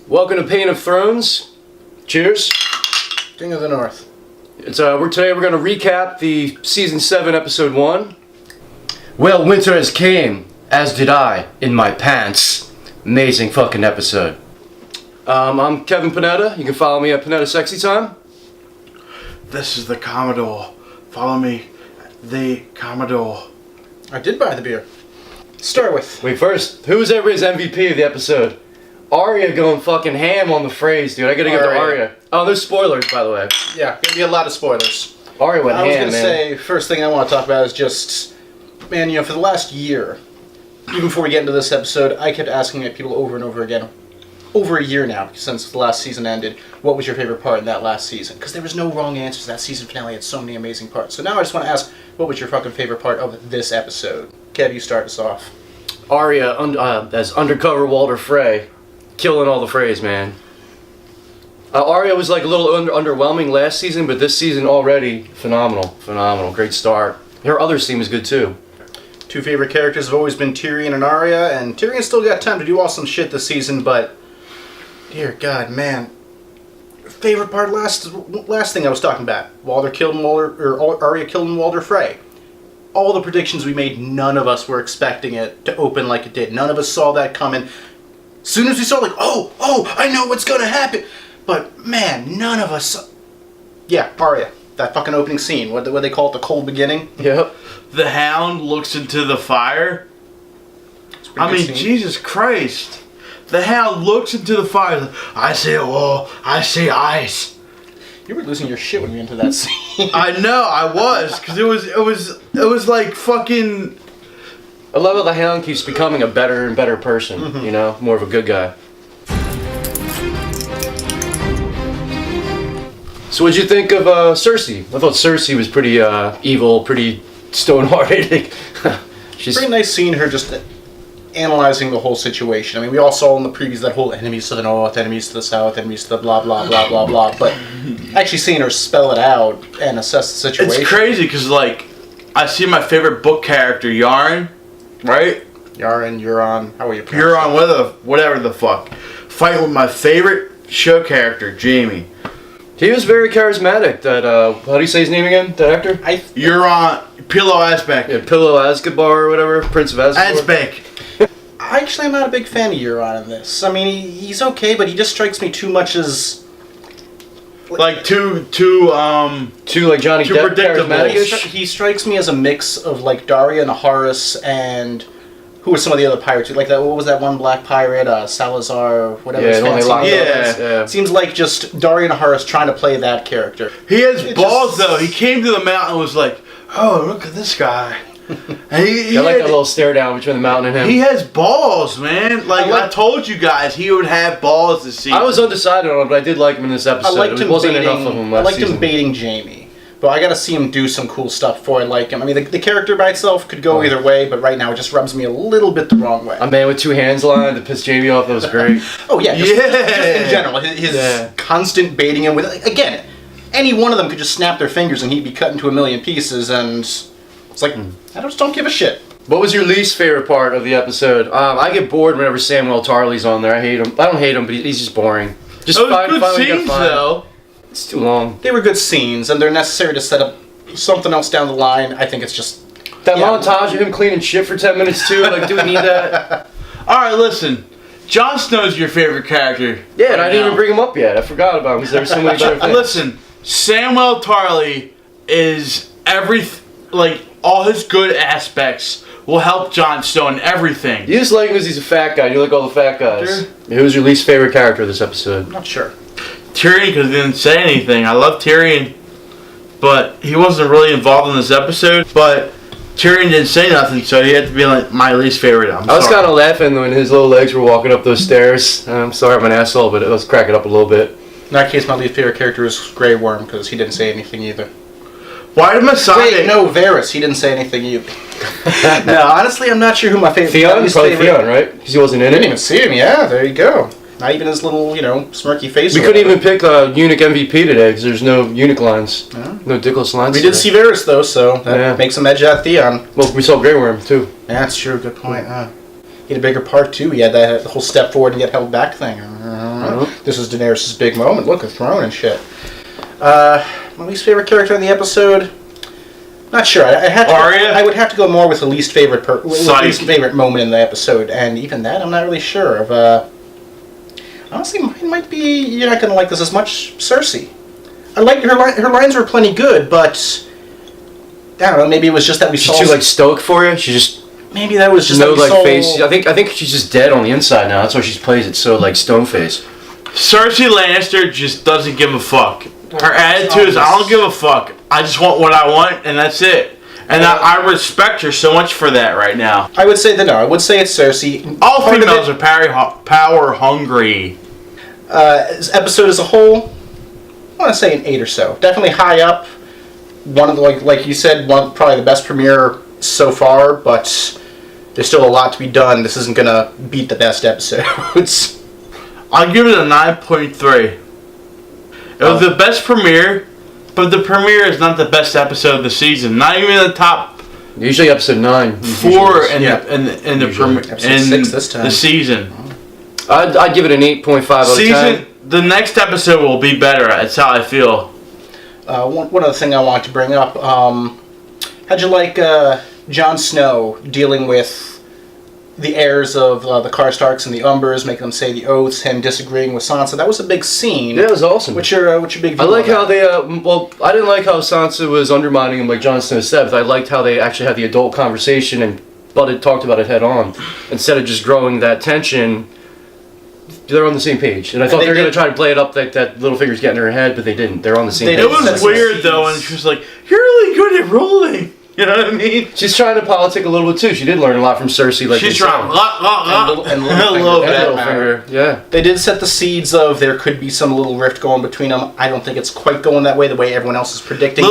Welcome to PANE of Thrones. Cheers. King of the North. Today we're going to recap the Season 7, Episode 1. Well, winter has came, as did I, in my pants. Amazing fucking episode. I'm Kevin Panetta. You can follow me at Panetta Sexy Time. This is the Commodore. Follow me, the Commodore. I did buy the beer. Start with. Wait, first, who was everybody's MVP of the episode? Arya going fucking ham on the phrase, dude. I gotta give it to Arya. Oh, there's spoilers, by the way. Yeah, gonna be a lot of spoilers. Arya went ham, man. I was gonna say, first thing I want to talk about is just, man, for the last year, even before we get into this episode, I kept asking people over and over again, over a year now, since the last season ended, what was your favorite part in that last season? Because there was no wrong answers. That season finale had so many amazing parts. So now I just want to ask, what was your fucking favorite part of this episode? Kev, you start us off. Arya as undercover Walder Frey. Killing all the Freys, man. Arya was like a little underwhelming last season, but this season already phenomenal. Great start. Her other scene was good too. Two favorite characters have always been Tyrion and Arya, and Tyrion still got time to do awesome shit this season, but dear God, man. Favorite part, last thing I was talking about. Arya killed Walder Frey. All the predictions we made, none of us were expecting it to open like it did. None of us saw that coming. As soon as we saw, I know what's gonna happen. But man, none of us. Yeah, Arya, that fucking opening scene. What they call it, the cold beginning. Yep. The Hound looks into the fire. I mean, Jesus Christ. The Hound looks into the fire. I see a wall. I see ice. You were losing your shit when we went into that scene. I know, I was, because it was like fucking. I love how the Hound keeps becoming a better and better person, you know? More of a good guy. So what'd you think of Cersei? I thought Cersei was pretty evil, pretty stone-hearted. She's pretty nice seeing her just analyzing the whole situation. I mean, we all saw in the previews that whole enemies to the north, enemies to the south, enemies to the blah, blah, blah, blah, blah. But actually seeing her spell it out and assess the situation. It's crazy because, like, I see my favorite book character, Yaren, right? Euron, how are you? Euron, whatever the fuck. Fighting with my favorite show character, Jaime. He was very charismatic. That how do you say his name again? That actor? Euron, Pillow Asbeck. Yeah, Pillow Asgabar or whatever, Prince of Asgabar. Asbeck. I actually am not a big fan of Euron in this. I mean, he's okay, but he just strikes me too much as like too like Johnny too Depp predictable. charismatic-ish. He strikes me as a mix of like Daria Naharis and who were some of the other pirates? Like that. What was that one black pirate? Salazar, whatever. Yeah, only yeah. Seems like just Daria Naharis trying to play that character. He has balls though. He came to the mountain and was like, "Oh, look at this guy." And he I like that little stare down between the mountain and him. He has balls, man. Like I told you guys, he would have balls this season. I was undecided on it, but I did like him in this episode. It wasn't enough of him last season. I liked him baiting Jaime. But I gotta see him do some cool stuff before I like him. I mean, the character by itself could go either way, but right now it just rubs me a little bit the wrong way. A man with two hands line to piss Jaime off, that was great. Oh yeah, just in general. His constant baiting him with, again, any one of them could just snap their fingers and he'd be cut into a million pieces, and it's like, I just don't give a shit. What was your least favorite part of the episode? I get bored whenever Samuel Tarly's on there. I hate him. I don't hate him, but he's just boring. Just good scenes, though. It's too long. They were good scenes, and they're necessary to set up something else down the line. I think it's just that montage of him cleaning shit for 10 minutes too. Like, do we need that? All right, listen. Jon Snow's your favorite character. Yeah, and I didn't even bring him up yet. I forgot about him because there's so many better things. Listen, Samuel Tarly is all his good aspects will help Jon Snow in everything. You just like him because he's a fat guy. You like all the fat guys. Sure. Who's your least favorite character of this episode? I'm not sure. Tyrion, because he didn't say anything. I love Tyrion, but he wasn't really involved in this episode. But Tyrion didn't say nothing, so he had to be like my least favorite. I was kind of laughing when his little legs were walking up those stairs. I'm sorry I'm an asshole, but it was cracking up a little bit. In that case, my least favorite character is Grey Worm, because he didn't say anything either. Why did Messiah... Wait, no, Varys, he didn't say anything either. No, honestly, I'm not sure who my favorite... Theon? Probably Theon, right? Because he wasn't in it. Didn't even see him, yeah, there you go. Not even his little, smirky face. We couldn't even pick a Eunuch MVP today because there's no Eunuch lines. No Dickless lines. We did see Varys, though, so that makes him edge out Theon. Well, we saw Grey Worm, too. Yeah, that's true. Good point. He had a bigger part, too. He had that whole step forward and get held back thing. This is Daenerys' big moment. Look, a throne and shit. My least favorite character in the episode? Not sure. I would have to go more with the least favorite least favorite moment in the episode, and even that I'm not really sure of. Honestly, mine might be. You're not gonna like this as much. Cersei. I liked her lines were plenty good, but I don't know. Maybe it was just that we saw. She's too like stoic for you. She just. Maybe that was just no like face. I think she's just dead on the inside now. That's why she plays it so like stone face. Cersei Lannister just doesn't give a fuck. Her attitude is, I don't give a fuck. I just want what I want, and that's it. And I respect her so much for that right now. I would say that no. I would say it's Cersei. All females are power hungry. This episode as a whole, I want to say an 8 or so. Definitely high up. One of the like you said, probably the best premiere so far, but there's still a lot to be done. This isn't gonna beat the best episodes. I'll give it a 9.3. It was the best premiere, but the premiere is not the best episode of the season. Not even in the top. Usually episode 9. 4 in the premiere in 6 this time. the season. I'd give it an 8.5 out of 10. The next episode will be better. That's how I feel. One other thing I want to bring up. How'd you like Jon Snow dealing with the heirs of the Karstarks and the Umbers, making them say the oaths, him disagreeing with Sansa? That was a big scene. Yeah, it was awesome. What's your big view I like on how that? they, I didn't like how Sansa was undermining him like Jon Snow said, but I liked how they actually had the adult conversation and talked about it head on. Instead of just growing that tension, they're on the same page. And I thought they were going to try to play it up like that Littlefinger's getting in her head, but they didn't. They're on the same page. It was weird though, and she was like, "You're really good at ruling." You know what I mean? She's trying to politic a little bit too. She did learn a lot from Cersei. Like she's trying. And Littlefinger. Yeah. They did set the seeds of there could be some little rift going between them. I don't think it's quite going that way, the way everyone else is predicting.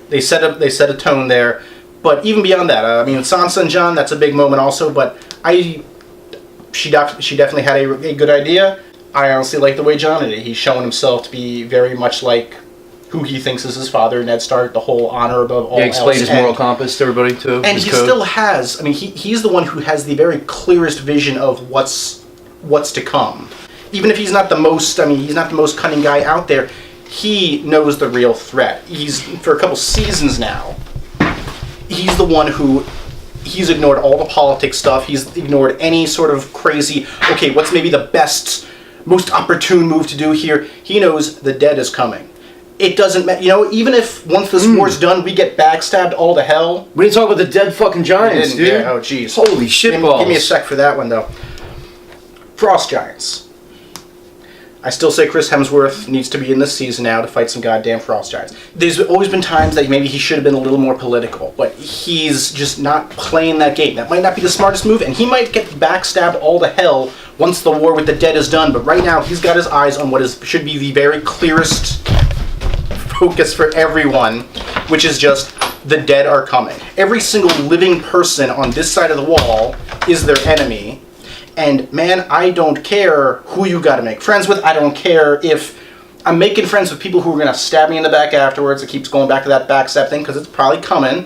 They set a tone there. But even beyond that, I mean, Sansa and Jon, that's a big moment also. But she definitely had a good idea. I honestly like the way Jon did it. He's shown himself to be very much like who he thinks is his father, Ned Stark, the whole honor above all else. He explained his moral compass to everybody, too. And he still has, I mean, he's the one who has the very clearest vision of what's to come. Even if he's not the most cunning guy out there, he knows the real threat. For a couple seasons now, he's the one he's ignored all the politics stuff. He's ignored any sort of crazy, okay, what's maybe the best, most opportune move to do here? He knows the dead is coming. It doesn't matter, even if once this war's done, we get backstabbed all to hell. We didn't talk about the dead fucking giants, dude. Yeah, oh, jeez. Holy shitballs. Give me a sec for that one, though. Frost giants. I still say Chris Hemsworth needs to be in this season now to fight some goddamn frost giants. There's always been times that maybe he should have been a little more political, but he's just not playing that game. That might not be the smartest move, and he might get backstabbed all to hell once the war with the dead is done, but right now he's got his eyes on what should be the very clearest focus for everyone, which is just the dead are coming. Every single living person on this side of the wall is their enemy, and man, I don't care who you gotta make friends with. I don't care if I'm making friends with people who are gonna stab me in the back afterwards. It keeps going back to that backstab thing because it's probably coming,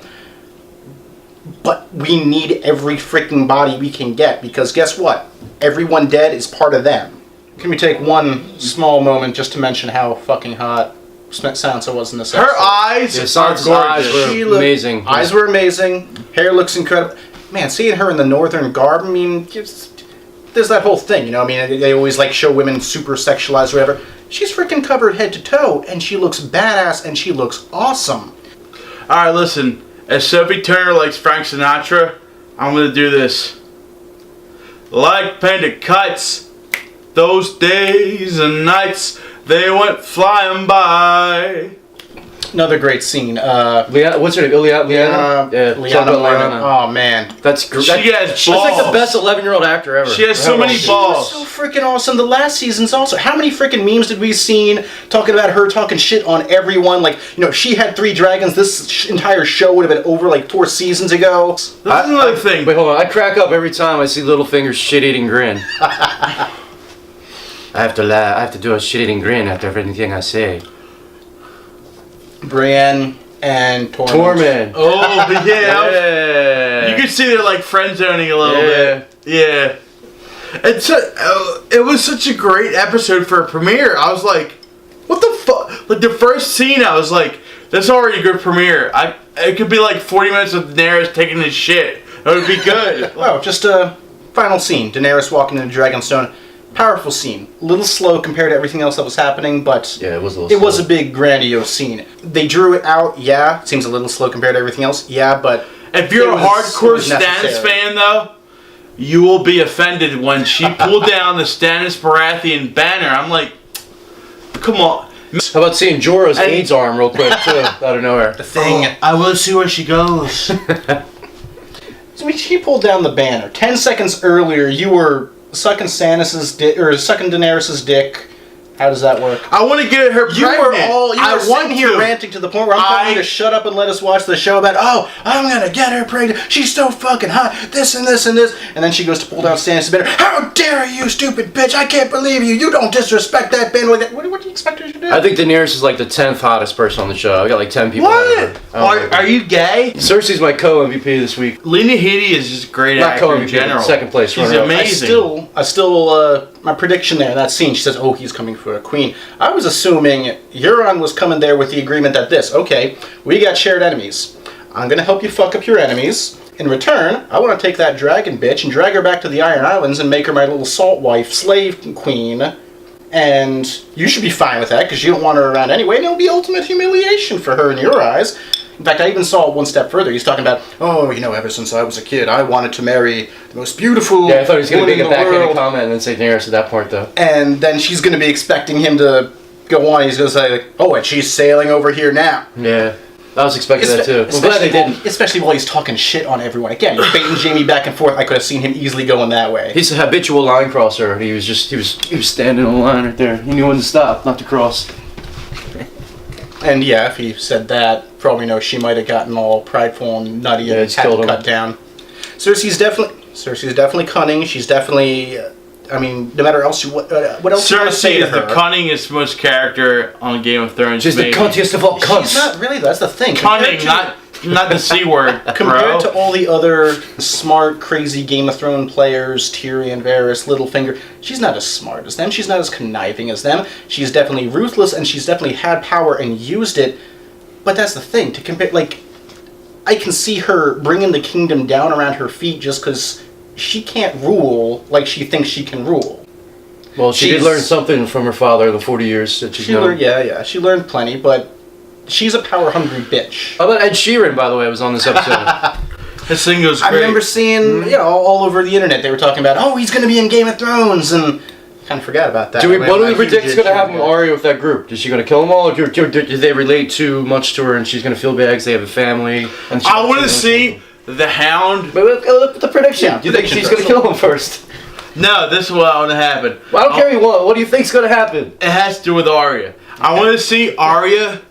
but we need every freaking body we can get, because guess what? Everyone dead is part of them. Can we take one small moment just to mention how fucking hot Sansa was in this episode? Her eyes are gorgeous. Eyes were amazing. Eyes were amazing. Hair looks incredible. Man, seeing her in the northern garb, I mean, there's that whole thing, I mean, they always like show women super sexualized or whatever. She's freaking covered head to toe, and she looks badass, and she looks awesome. Alright, listen. As Sophie Turner likes Frank Sinatra, I'm gonna do this. Like painted kites, those days and nights, they went flying by. Another great scene. What's her name? Liana? Yeah, Liana. Oh, man. That's great. She has balls. She's like the best 11-year-old actor ever. She has so many balls. She was so freaking awesome. The last season's also. How many freaking memes did we seen talking about her talking shit on everyone? Like, she had 3 dragons. This entire show would have been over like 4 seasons ago. This is another thing. Wait, hold on. I crack up every time I see Littlefinger's shit-eating grin. I have to laugh. I have to do a shit-eating grin after everything I say. Brienne and Tormund. Oh, yeah. Yeah. You can see they're like friend zoning a little bit. Yeah. It was such a great episode for a premiere. I was like, what the fuck? Like, the first scene, I was like, that's already a good premiere. It could be like 40 minutes of Daenerys taking his shit. It would be good. Oh, just a final scene. Daenerys walking into Dragonstone. Powerful scene. A little slow compared to everything else that was happening, but Yeah, it was a little slow. a big, grandiose scene. They drew it out, yeah. Seems a little slow compared to everything else, yeah, but... If you're a it hardcore was Stannis necessary. fan, though, you will be offended when she pulled down the Stannis Baratheon banner. I'm like, come on. How about seeing Jorah's AIDS arm real quick, too, out of nowhere? The thing... I will see where she goes. So she pulled down the banner. 10 seconds earlier, you were sucking Stannis's dick, or sucking Daenerys' dick. How does that work? I want to get her You pregnant. were sitting here ranting to the point where I'm telling you to shut up and let us watch the show about, oh, I'm gonna get her pregnant. She's so fucking hot. This and this and this. And then she goes to pull down Stannis' banner. How dare you, stupid bitch! I can't believe you. You don't disrespect that banner like that. What do you expect her to do? I think Daenerys is like the 10th hottest person on the show. I got like 10 people. What? Are you gay? Cersei's my co-MVP this week. Lena Headey is just a great Not actor in co-MVP, general. second place She's runner-up. amazing. I still, my prediction there, that scene, she says, oh, he's coming for a queen. I was assuming Euron was coming there with the agreement that okay, we got shared enemies. I'm going to help you fuck up your enemies. In return, I want to take that dragon bitch and drag her back to the Iron Islands and make her my little salt wife, slave queen. And you should be fine with that because you don't want her around anyway. And it'll be ultimate humiliation for her in your eyes. In fact, I even saw it one step further. He's talking about, oh, ever since I was a kid, I wanted to marry the most beautiful Yeah, I thought he was going to woman make a in the backhanded world. comment and then say Daenerys at that point, though. And then she's going to be expecting him to go on. He's going to say, like, oh, and she's sailing over here now. Yeah, I was expecting that too. I'm glad they didn't. Especially while he's talking shit on everyone. Again, he's baiting Jamie back and forth. I could have seen him easily going that way. He's a habitual line crosser. He was standing on the line right there. He knew when to stop, not to cross. And yeah, if he said that, probably know she might have gotten all prideful and nutty Yeah, and it's had killed to him. cut down. Cersei's definitely cunning. She's definitely, no matter else what else you want to say Cersei to is the her. cunningest, most character on Game of Thrones. She's the maybe. cuntiest of all cunts. She's not really. That's the thing. Cunning, not the C word, bro. Compared to all the other smart, crazy Game of Thrones players, Tyrion, Varys, Littlefinger, she's not as smart as them. She's not as conniving as them. She's definitely ruthless, and she's definitely had power and used it. But that's the thing. To compare, I can see her bringing the kingdom down around her feet just because she can't rule like she thinks she can rule. Well, she did learn something from her father the 40 years that she's known. She learned plenty, but she's a power-hungry bitch. How about Ed Sheeran, by the way, was on this episode? His thing goes I great. remember seeing, all over the internet, they were talking about, oh, he's going to be in Game of Thrones, and kind of forgot about that. What do we predict is going to happen with Arya with that group? Is she going to kill them all, or do they relate too much to her and she's going to feel bad because they have a family? And I want to see the Hound. But look at the prediction. Yeah, Do you think prediction she's going to first. kill him first? No, this is what I want to happen. Well, I don't care what. What do you think's going to happen? It has to do with Arya. I want to see Arya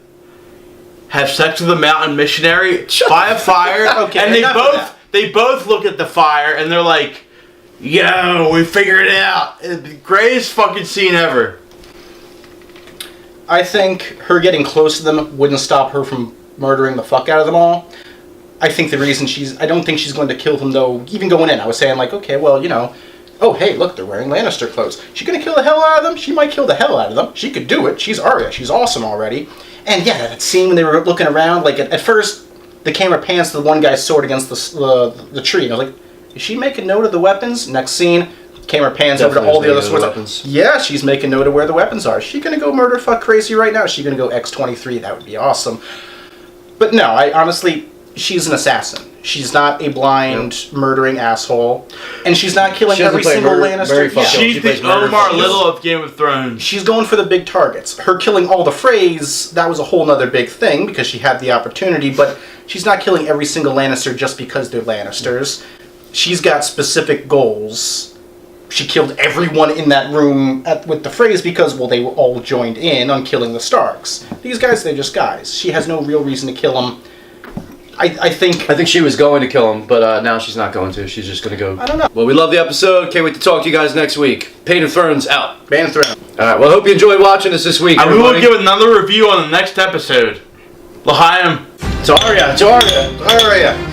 have sex with a mountain missionary by a fire, Okay, and enough of that. they both look at the fire and they're like, "Yo, we figured it out." It's the greatest fucking scene ever. I think her getting close to them wouldn't stop her from murdering the fuck out of them all. I think the reason I don't think she's going to kill them, though, even going in, I was saying, okay, well, oh, hey, look, they're wearing Lannister clothes. She gonna kill the hell out of them? She might kill the hell out of them. She could do it. She's Arya. She's awesome already. And yeah, that scene when they were looking around, at first, the camera pans to the one guy's sword against the tree. And I was like, is she making note of the weapons? Next scene, camera pans over to all the other swords. Weapons. Yeah, she's making note of where the weapons are. Is she gonna go murder fuck crazy right now? Is she gonna go X-23? That would be awesome. But no, honestly, she's an assassin. She's not a blind, murdering asshole. And she's not killing She doesn't every play single murder- Lannister. very fucked up. She's She plays the murder Omar for Little of Game of Thrones. She's going for the big targets. Her killing all the Freys, that was a whole nother big thing because she had the opportunity, but she's not killing every single Lannister just because they're Lannisters. She's got specific goals. She killed everyone in that room with the Freys because, well, they were all joined in on killing the Starks. These guys, they're just guys. She has no real reason to kill them. I think she was going to kill him, but now she's not going to. She's just going to go. I don't know. Well, we love the episode. Can't wait to talk to you guys next week. PANE of Thrones out. Ban of Thrones. All right. Well, I hope you enjoyed watching us this week. And we will everybody. give another review on the next episode. L'chaim. It's Arya. It's Arya. Arya.